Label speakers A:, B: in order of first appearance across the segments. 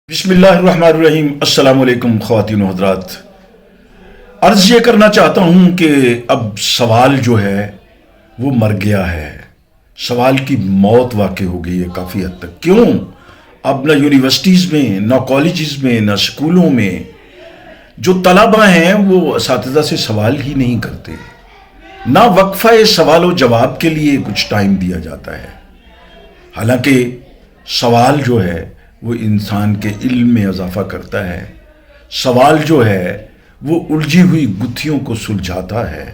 A: بسم اللہ الرحمن الرحیم۔ السلام علیکم خواتین و حضرات، عرض یہ کرنا چاہتا ہوں کہ اب سوال جو ہے وہ مر گیا ہے، سوال کی موت واقع ہو گئی ہے کافی حد تک۔ کیوں؟ اب نہ یونیورسٹیز میں، نہ کالجز میں، نہ سکولوں میں جو طلبہ ہیں وہ اساتذہ سے سوال ہی نہیں کرتے، نہ وقفہ سوال و جواب کے لیے کچھ ٹائم دیا جاتا ہے۔ حالانکہ سوال جو ہے وہ انسان کے علم میں اضافہ کرتا ہے، سوال جو ہے وہ الجھی ہوئی گتھیوں کو سلجھاتا ہے،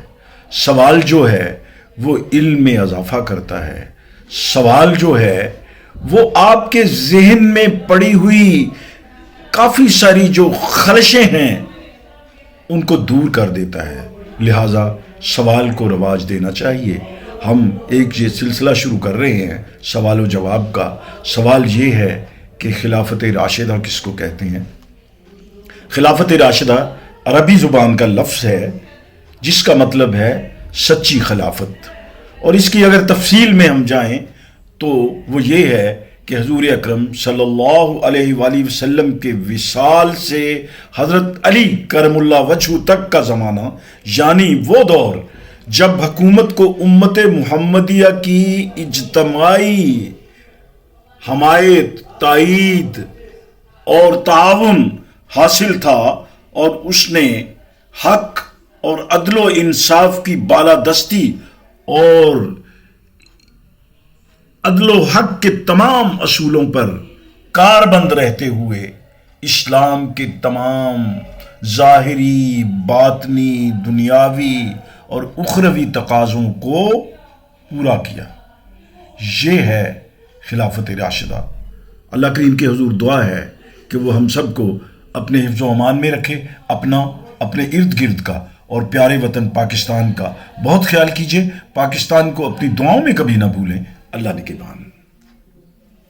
A: سوال جو ہے وہ علم میں اضافہ کرتا ہے، سوال جو ہے وہ آپ کے ذہن میں پڑی ہوئی کافی ساری جو خلشیں ہیں ان کو دور کر دیتا ہے۔ لہٰذا سوال کو رواج دینا چاہیے۔ ہم ایک یہ سلسلہ شروع کر رہے ہیں سوال و جواب کا۔ سوال یہ ہے کہ خلافت راشدہ کس کو کہتے ہیں؟ خلافت راشدہ عربی زبان کا لفظ ہے جس کا مطلب ہے سچی خلافت، اور اس کی اگر تفصیل میں ہم جائیں تو وہ یہ ہے کہ حضور اکرم صلی اللہ علیہ وآلہ وسلم کے وصال سے حضرت علی کرم اللہ وجہہ تک کا زمانہ، یعنی وہ دور جب حکومت کو امت محمدیہ کی اجتماعی حمایت، تائید اور تعاون حاصل تھا، اور اس نے حق اور عدل و انصاف کی بالادستی اور عدل و حق کے تمام اصولوں پر کاربند رہتے ہوئے اسلام کے تمام ظاہری، باطنی، دنیاوی اور اخروی تقاضوں کو پورا کیا۔ یہ ہے خلافت راشدہ۔ اللہ کریم کے حضور دعا ہے کہ وہ ہم سب کو اپنے حفظ و امان میں رکھے، اپنے ارد گرد کا اور پیارے وطن پاکستان کا بہت خیال کیجئے۔ پاکستان کو اپنی دعاؤں میں کبھی نہ بھولیں۔ اللہ نگہبان۔